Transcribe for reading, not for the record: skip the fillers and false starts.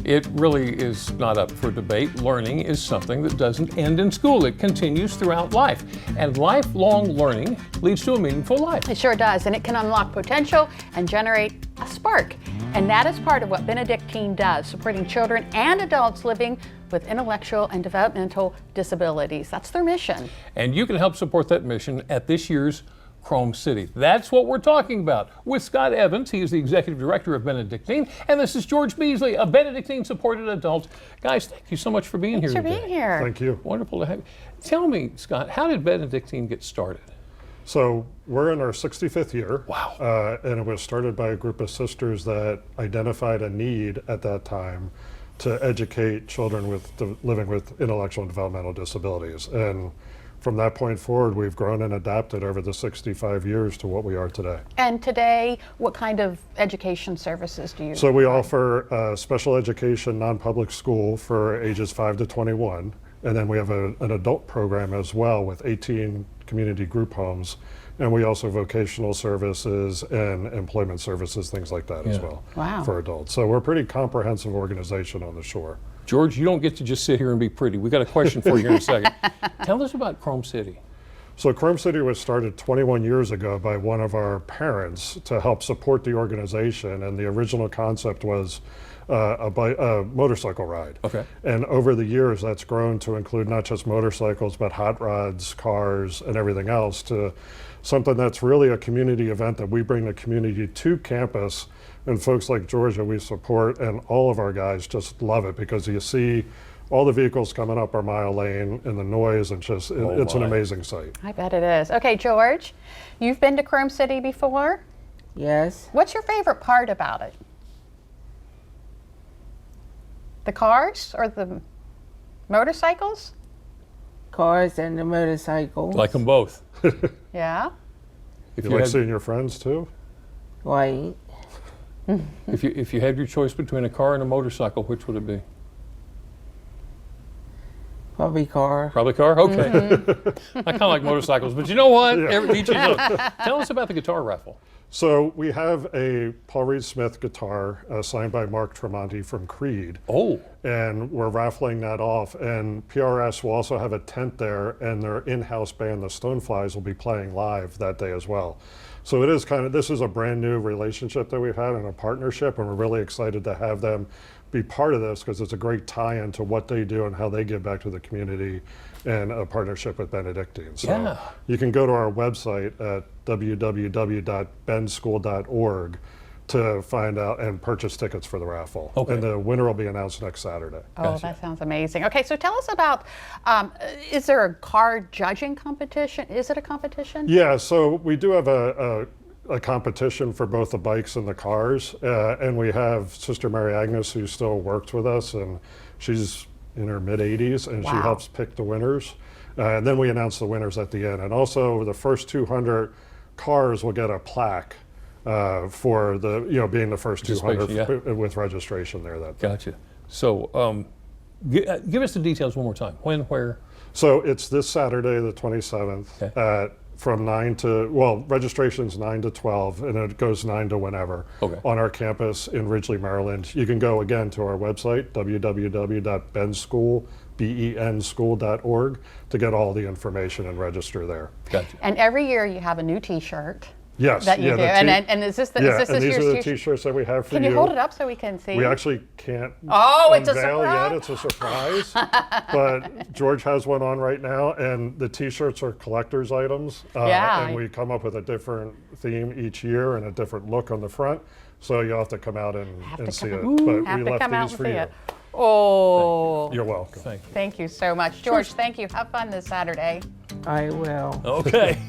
It really is not up for debate. Learning is something that doesn't end in school. It continues throughout life. And lifelong learning leads to a meaningful life. It sure does, and it can unlock potential and generate a spark. And that is part of what Benedictine does, supporting children and adults living with intellectual and developmental disabilities. That's their mission. And you can help support that mission at this year's Chrome City. That's what we're talking about with Scott Evans. He is the Executive Director of Benedictine. And this is George Beasley, a Benedictine supported adult. Guys, thank you so much for being here today. Thanks for being here. Thank you. Wonderful to have you. Tell me, Scott, how did Benedictine get started? So we're in our 65th year. Wow. And it was started by a group of sisters that identified a need at that time to educate children living with intellectual and developmental disabilities. And from that point forward, we've grown and adapted over the 65 years to what we are today. And today, what kind of education services do you So we provide? offer special education, non-public school for ages 5 to 21. And then we have an adult program as well with 18 community group homes. And we also vocational services and employment services, things like that as well for adults. So we're a pretty comprehensive organization on the shore. George, you don't get to just sit here and be pretty. We got a question for you here in a second. Tell us about Chrome City. So Chrome City was started 21 years ago by one of our parents to help support the organization. And the original concept was a motorcycle ride. Okay. And over the years, that's grown to include not just motorcycles, but hot rods, cars, and everything else, to something that's really a community event that we bring the community to campus. And folks like Georgia, we support, and all of our guys just love it because you see all the vehicles coming up our mile lane and the noise, and just it's an amazing sight. I bet it is. Okay, George, you've been to Chrome City before? Yes. What's your favorite part about it? The cars or the motorcycles? Cars and the motorcycles. Like them both. Yeah. If You you like had, seeing your friends too? Right. if you had your choice between a car and a motorcycle, which would it be? Probably car. Probably car? Okay. I kind of like motorcycles, but you know what? Each his own. Tell us about the guitar raffle. So we have a Paul Reed Smith guitar signed by Mark Tremonti from Creed. Oh. And we're raffling that off. And PRS will also have a tent there, and their in-house band, the Stoneflies, will be playing live that day as well. So it is this is a brand new relationship that we've had and a partnership, and we're really excited to have them be part of this because it's a great tie-in to what they do and how they give back to the community, and a partnership with Benedictine. So you can go to our website at www.benschool.org to find out and purchase tickets for the raffle. Okay. And the winner will be announced next Saturday. Oh, Gotcha. that sounds amazing. Okay, so tell us about, is there a car judging competition? Is it a competition? Yeah, so we do have a competition for both the bikes and the cars. And we have Sister Mary Agnes, who still works with us, and she's in her mid-80s, and she helps pick the winners. And then we announce the winners at the end. And also the first 200 cars will get a plaque for being the first 200 with registration there that day. Gotcha. So give us the details one more time. When, where? So it's this Saturday, the 27th, from 9 to, registration's 9 to 12, and it goes 9 to whenever on our campus in Ridgely, Maryland. You can go again to our website, www.benschool.org, to get all the information and register there. Gotcha. And every year you have a new T-shirt. Yes. That you do. And is this, this these year's are the T-shirt? T-shirts that we have for you. Can you hold it up so we can see? We actually can't it's a unveil yet. surprise. It's a surprise. But George has one on right now, and the T-shirts are collector's items. And we come up with a different theme each year and a different look on the front. So you'll have to come out and see it. But we left these for you. Oh. You're welcome. Thank you. Thank you so much. George, thank you. Have fun this Saturday. I will. Okay.